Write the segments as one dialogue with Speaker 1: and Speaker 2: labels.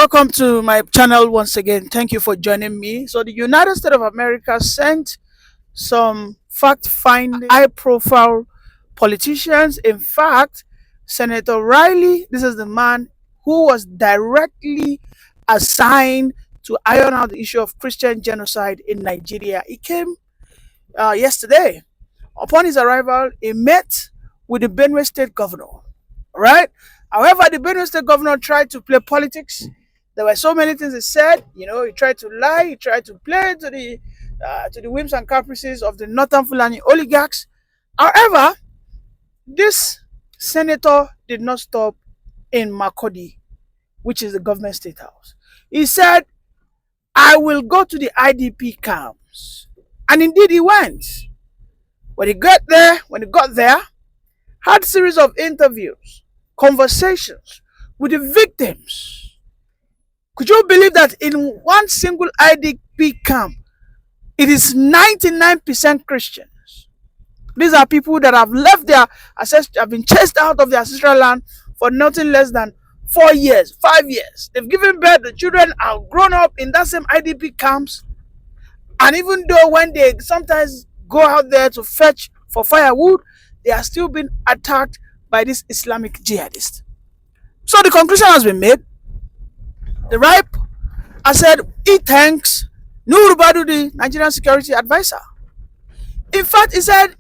Speaker 1: Welcome to my channel once again. Thank you for joining me. So, the United States of America sent some fact-finding, high-profile politicians. In fact, Senator Riley, this is the man who was directly assigned to iron out the issue of Christian genocide in Nigeria. He came yesterday. Upon his arrival, he met with the Benue State governor. All right. However, the Benue State governor tried to play politics. There were so many things he said. He tried to lie. He tried to play to the whims and caprices of the Northern Fulani oligarchs. However, this senator did not stop in Makurdi, which is the government state house. He said, "I will go to the IDP camps," and indeed he went. When he got there, had a series of interviews, conversations with the victims. Could you believe that in one single IDP camp, it is 99% Christians? These are people that have left their ancestral, have been chased out of their ancestral land for nothing less than 4 years, 5 years. They've given birth, the children are grown up in that same IDP camps. And even though when they sometimes go out there to fetch for firewood, they are still being attacked by this Islamic jihadist. So the conclusion has been made. The RIPE has said he thanks Nuhu Ribadu, the Nigerian security advisor. In fact, he said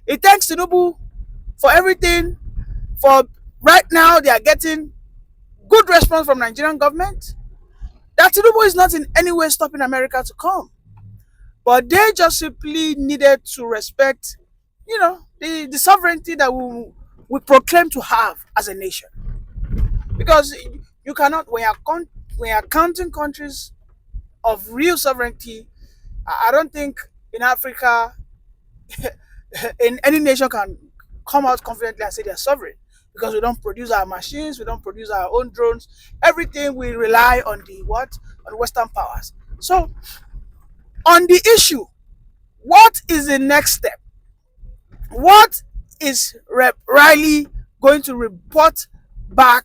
Speaker 1: he thanks Tinubu for everything. For right now, they are getting good response from Nigerian government. That Tinubu is not in any way stopping America to come. But they just simply needed to respect, the sovereignty that we proclaim to have as a nation. Because you cannot, when you're counting countries of real sovereignty, I don't think in Africa, in any nation can come out confidently and say they're sovereign. Because we don't produce our machines, we don't produce our own drones. Everything we rely on on Western powers. So, on the issue, what is the next step? What is Rep. Riley going to report back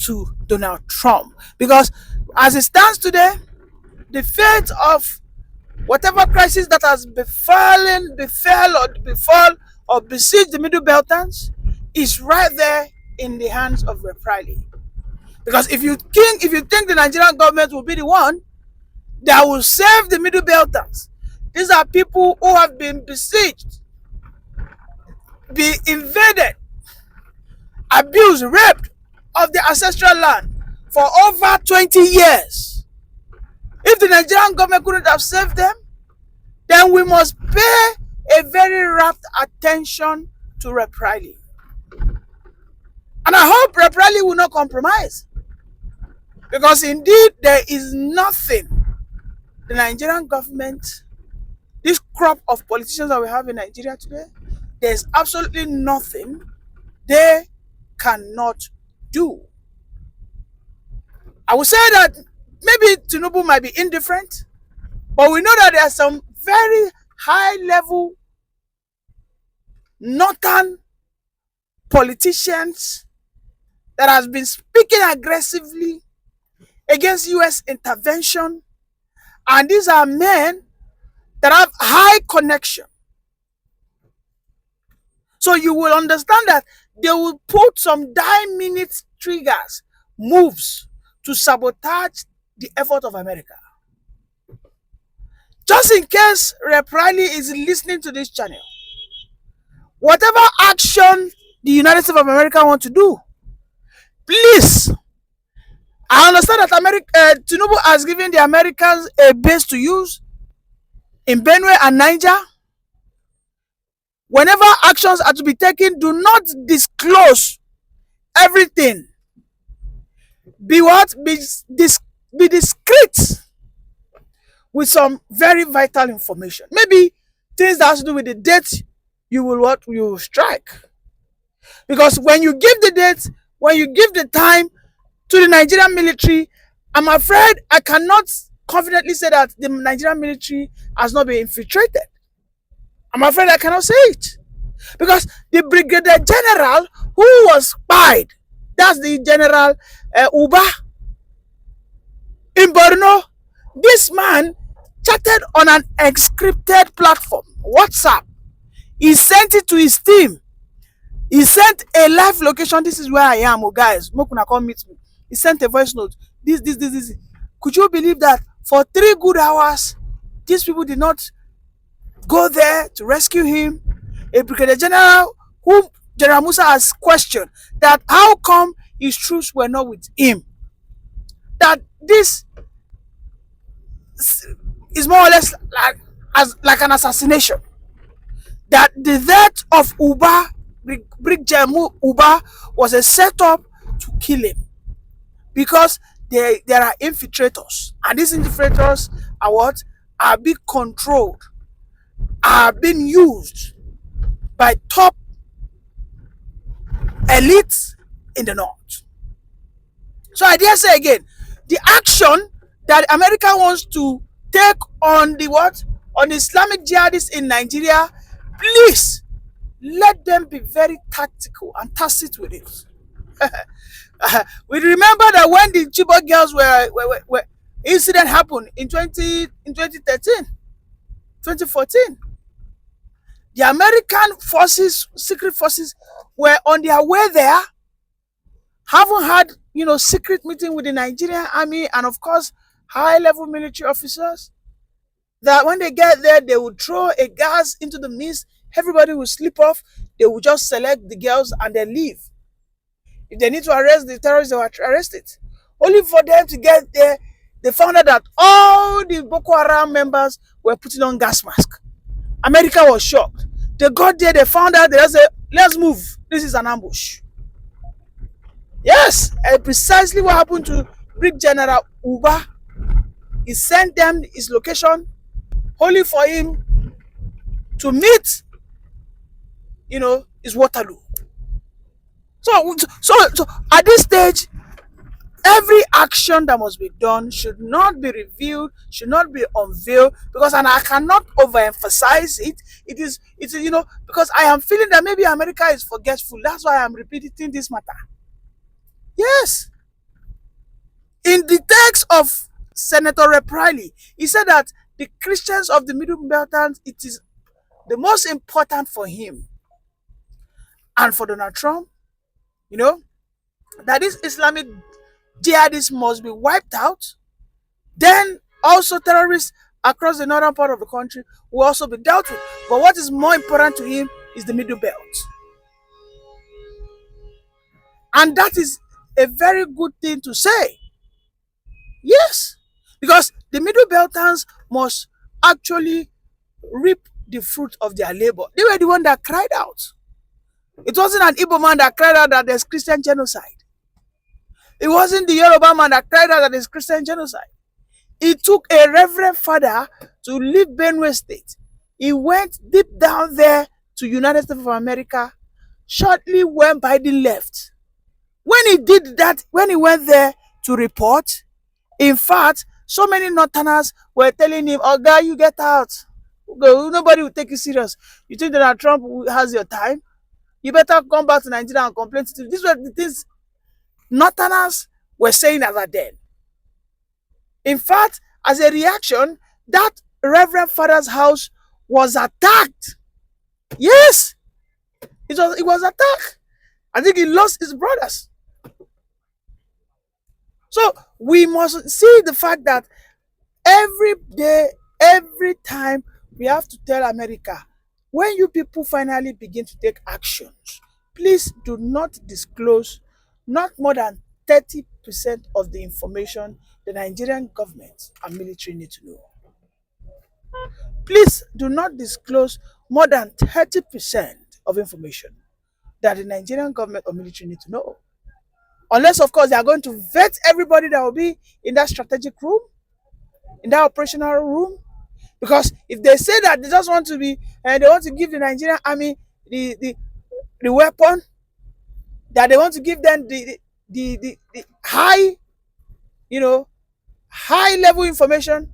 Speaker 1: to Donald Trump? Because as it stands today, the fate of whatever crisis that has befall or besieged the Middle Beltans is right there in the hands of Rep. Riley. Because if you think the Nigerian government will be the one that will save the Middle Beltans, these are people who have been besieged, be invaded, abused, raped of their ancestral land for over 20 years. If the Nigerian government couldn't have saved them, then we must pay a very rapt attention to Rep. Riley. And I hope Rep. Riley will not compromise. Because indeed, there is nothing the Nigerian government, this crop of politicians that we have in Nigeria today, there's absolutely nothing they cannot do. I would say that maybe Tinubu might be indifferent, but we know that there are some very high-level northern politicians that has been speaking aggressively against U.S. intervention. And these are men that have high connection. So you will understand that they will put some minute triggers, moves to sabotage the effort of America. Just in case Rep. Riley is listening to this channel, whatever action the United States of America want to do, please, I understand that Tinubu has given the Americans a base to use in Benue and Niger. Whenever actions are to be taken, do not disclose everything. Be discreet with some very vital information. Maybe things that has to do with the date you will strike. Because when you give the date, when you give the time to the Nigerian military, I'm afraid I cannot confidently say that the Nigerian military has not been infiltrated. I'm afraid I cannot say it. Because the Brigadier General who was spied, that's the General Uba, This man chatted on an encrypted platform, WhatsApp. He sent it to his team. He sent a live location. This is where I am, oh guys. Mokuna come meet me. He sent a voice note. This. Could you believe that for 3 good hours, these people did not go there to rescue him? A brigadier general whom General Musa has questioned that how come his troops were not with him? That this is more or less like an assassination. That the death of Brig General Uba, was a setup to kill him, because there are infiltrators, and these infiltrators are what are being controlled, are being used by top elites in the north. So I dare say again, the action that America wants to take on the what on Islamic jihadists in Nigeria, please let them be very tactical and tacit with it. We remember that when the Chibok girls were incident happened in 2013, 2014, the American forces, secret forces, were on their way there, haven't had secret meeting with the Nigerian army and of course high-level military officers, that when they get there they would throw a gas into the mist, everybody will slip off, they will just select the girls and then leave. If they need to arrest the terrorists, they will arrest it. Only for them to get there, they found out that all the Boko Haram members were putting on gas masks. America was shocked. They got there, they found out, they said, let's move. This is an ambush. Yes, and precisely what happened to Brig General Uba. He sent them his location, only for him to meet, his Waterloo. So at this stage, every action that must be done should not be revealed, should not be unveiled, because, and I cannot overemphasize it. It's because I am feeling that maybe America is forgetful. That's why I'm repeating this matter. Yes. In the text of Senator Rep. Riley, he said that the Christians of the Middle Belt, it is the most important for him and for Donald Trump, that this Islamic jihadists must be wiped out. Then also terrorists across the northern part of the country will also be dealt with. But what is more important to him is the Middle Belt. And that is a very good thing to say. Yes, because the Middle Beltans must actually reap the fruit of their labor. They were the one that cried out. It wasn't an Igbo man that cried out that there's Christian genocide. It wasn't the Yoruba man that cried out that there's Christian genocide. It took a reverend father to leave Benue State. He went deep down there to United States of America shortly when Biden left. When he did that, when he went there to report, in fact, so many Northerners were telling him, "Oh, guy, you get out. Nobody will take you serious. You think that Trump has your time? You better come back to Nigeria and complain to you." These were the things Northerners were saying as at then. In fact, as a reaction, that Reverend Father's house was attacked. Yes, it was attacked. I think he lost his brothers. So we must see the fact that every day, every time, we have to tell America, when you people finally begin to take actions, please do not disclose not more than 30% of the information the Nigerian government and military need to know. Please do not disclose more than 30% of information that the Nigerian government or military need to know. Unless, of course, they are going to vet everybody that will be in that strategic room, in that operational room. Because if they say that they just want to be, and they want to give the Nigerian army the weapon, that they want to give them the high, high level information,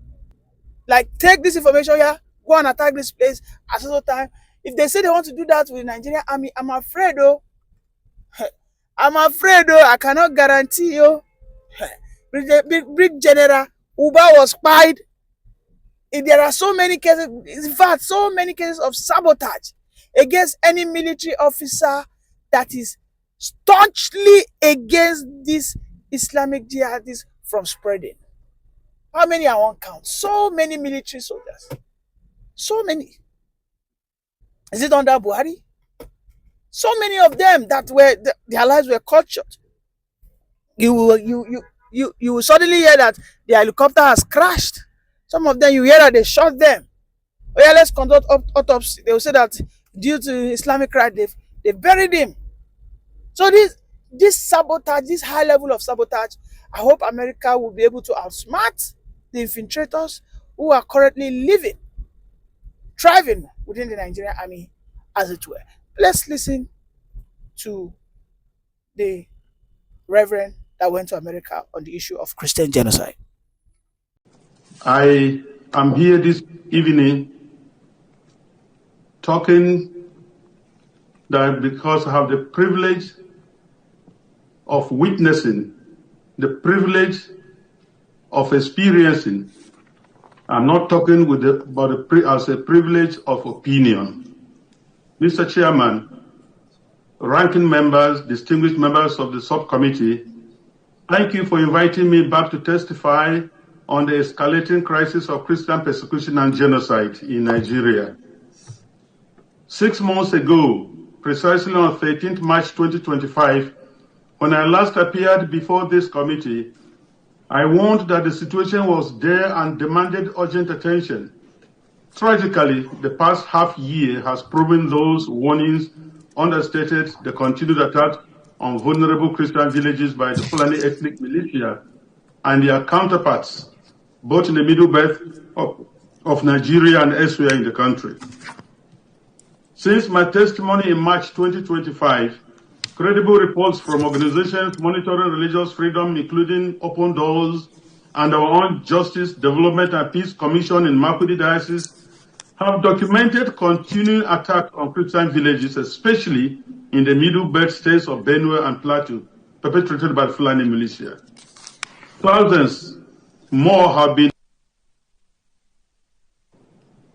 Speaker 1: like take this information here, go and attack this place at some time. If they say they want to do that with the Nigerian army, I'm afraid, I cannot guarantee you, Brig General Uba was spied. There are so many cases, in fact, so many cases of sabotage against any military officer that is staunchly against this Islamic jihadists from spreading. How many I won't count? So many military soldiers. So many. Is it under Buhari? So many of them that were their lives were cut short. You will suddenly hear that the helicopter has crashed. Some of them you hear that they shot them. Oh yeah, let's conduct autopsy. They will say that due to Islamic crime, they buried him. So this sabotage, this high level of sabotage, I hope America will be able to outsmart the infiltrators who are currently living, thriving within the Nigerian army, as it were. Let's listen to the Reverend that went to America on the issue of Christian genocide.
Speaker 2: I am here this evening talking that because I have the privilege of witnessing, the privilege of experiencing. I'm not talking as a privilege of opinion. Mr. Chairman, ranking members, distinguished members of the subcommittee, thank you for inviting me back to testify on the escalating crisis of Christian persecution and genocide in Nigeria. 6 months ago, precisely on 13th March 2025, when I last appeared before this committee, I warned that the situation was there and demanded urgent attention. Tragically, the past half year has proven those warnings understated the continued attack on vulnerable Christian villages by the Fulani ethnic militia and their counterparts, both in the Middle Belt of Nigeria and elsewhere in the country. Since my testimony in March 2025, credible reports from organizations monitoring religious freedom, including Open Doors and our own Justice, Development and Peace Commission in Makurdi Diocese, have documented continuing attacks on Christian villages, especially in the Middle Belt states of Benue and Plateau, perpetrated by the Fulani militia. Thousands more have been.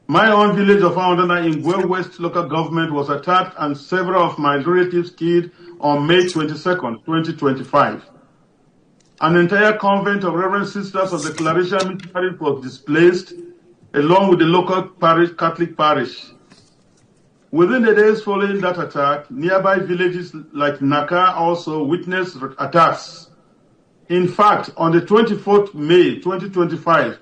Speaker 2: My own village of Aondana in Gwe West local government was attacked and several of my relatives killed on May 22nd, 2025. An entire convent of Reverend Sisters of the Clarisha Missionary was displaced, along with the local Catholic parish. Within the days following that attack, nearby villages like Naka also witnessed attacks. In fact, on the 24th May 2025,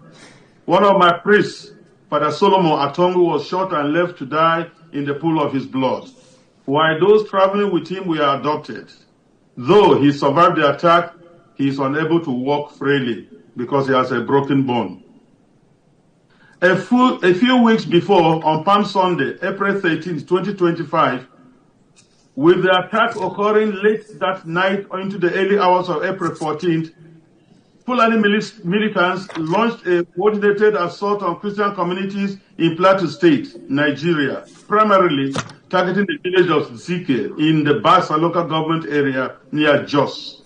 Speaker 2: one of my priests, Father Solomon Atongu, was shot and left to die in the pool of his blood, while those traveling with him were adopted. Though he survived the attack, he is unable to walk freely because he has a broken bone. A few weeks before, on Palm Sunday, April 13, 2025, with the attack occurring late that night into the early hours of April 14th, Fulani militants launched a coordinated assault on Christian communities in Plateau State, Nigeria, primarily targeting the village of Zike in the Basa local government area near Jos.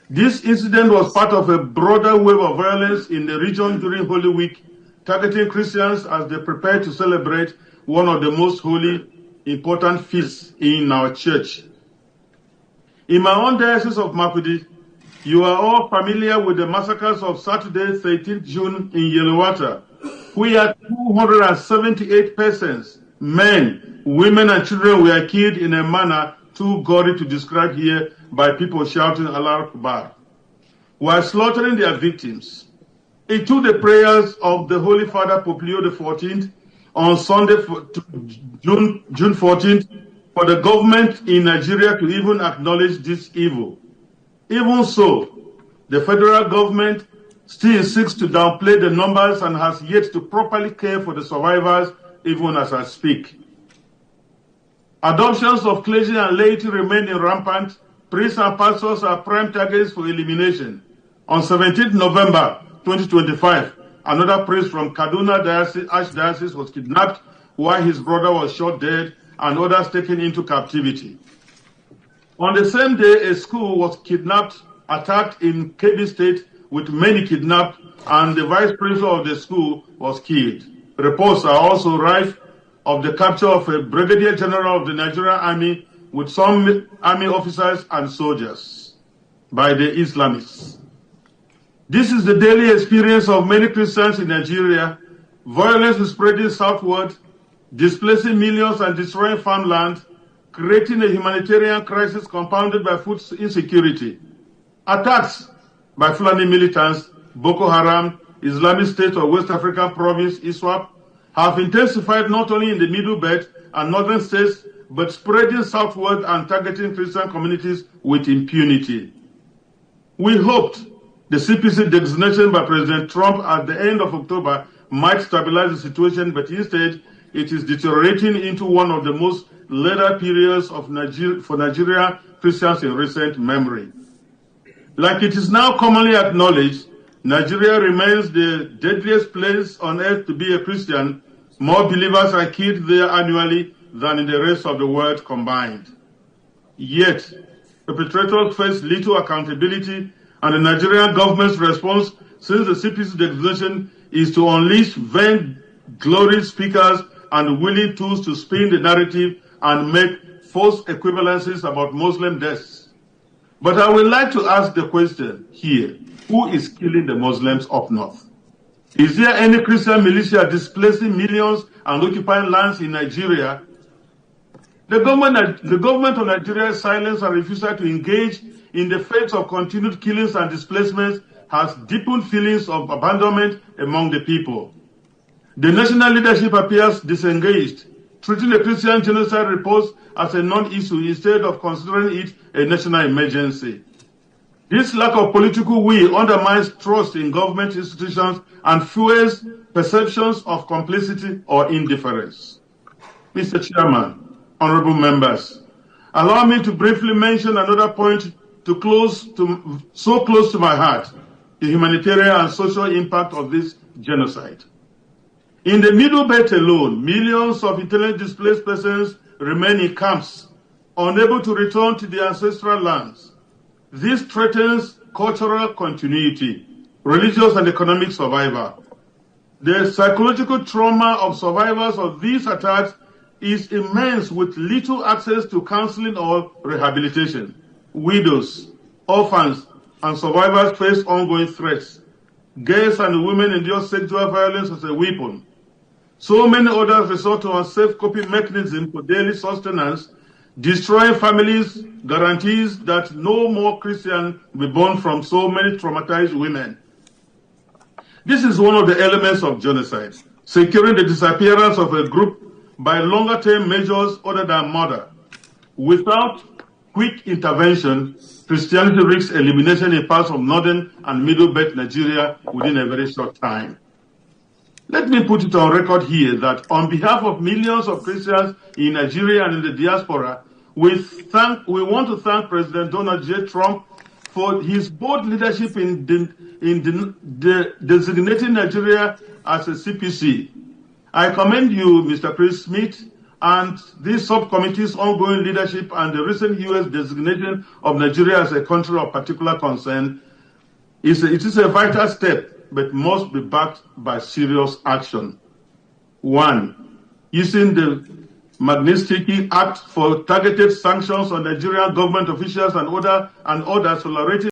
Speaker 2: This incident was part of a broader wave of violence in the region during Holy Week, targeting Christians as they prepare to celebrate one of the most holy, important feasts in our church. In my own diocese of Makurdi, you are all familiar with the massacres of Saturday, 13th June in Yellowater, where 278 persons, men, women, and children were killed in a manner too gory to describe here by people shouting Allah Akbar, while slaughtering their victims. It took the prayers of the Holy Father Pope Leo XIV on Sunday, June 14th, for the government in Nigeria to even acknowledge this evil. Even so, the federal government still seeks to downplay the numbers and has yet to properly care for the survivors, even as I speak. Adoptions of clergy and laity remain rampant. Priests and pastors are prime targets for elimination. On 17th November 2025, another priest from Kaduna Archdiocese was kidnapped while his brother was shot dead and others taken into captivity. On the same day, a school was attacked in Kebbi State with many kidnapped and the vice principal of the school was killed. Reports are also rife of the capture of a brigadier general of the Nigerian army with some army officers and soldiers by the Islamists. This is the daily experience of many Christians in Nigeria. Violence is spreading southward, displacing millions and destroying farmland, creating a humanitarian crisis compounded by food insecurity. Attacks by Fulani militants, Boko Haram, Islamic State of West African province, ISWAP, have intensified not only in the Middle Belt and northern states, but spreading southward and targeting Christian communities with impunity. We hoped the CPC designation by President Trump at the end of October might stabilize the situation, but instead it is deteriorating into one of the most later periods of for Nigeria Christians in recent memory. Like it is now commonly acknowledged, Nigeria remains the deadliest place on earth to be a Christian. More believers are killed there annually than in the rest of the world combined. Yet, perpetrators face little accountability, and the Nigerian government's response since the CPC designation is to unleash vain glory speakers and willing tools to spin the narrative and make false equivalencies about Muslim deaths. But I would like to ask the question here, who is killing the Muslims up north? Is there any Christian militia displacing millions and occupying lands in Nigeria? The government of Nigeria's silence and refusal to engage in the face of continued killings and displacements has deepened feelings of abandonment among the people. The national leadership appears disengaged, treating the Christian genocide reports as a non-issue instead of considering it a national emergency. This lack of political will undermines trust in government institutions and fuels perceptions of complicity or indifference. Mr. Chairman, honorable members, allow me to briefly mention another point so close to my heart, the humanitarian and social impact of this genocide. In the Middle Belt alone, millions of internally displaced persons remain in camps, unable to return to their ancestral lands. This threatens cultural continuity, religious and economic survival. The psychological trauma of survivors of these attacks is immense, with little access to counseling or rehabilitation. Widows, orphans, and survivors face ongoing threats. Girls and women endure sexual violence as a weapon. So many others resort to unsafe coping mechanisms for daily sustenance, destroying families, guarantees that no more Christian will be born from so many traumatized women. This is one of the elements of genocide, securing the disappearance of a group by longer-term measures other than murder. Without quick intervention, Christianity risks elimination in parts of northern and middle belt Nigeria within a very short time. Let me put it on record here that on behalf of millions of Christians in Nigeria and in the diaspora, we want to thank President Donald J. Trump for his bold leadership in designating Nigeria as a CPC. I commend you, Mr. Chris Smith, and this subcommittee's ongoing leadership and the recent U.S. designation of Nigeria as a country of particular concern. It is a vital step, but must be backed by serious action. 1. Using the Magnitsky Act for targeted sanctions on Nigerian government officials and others tolerating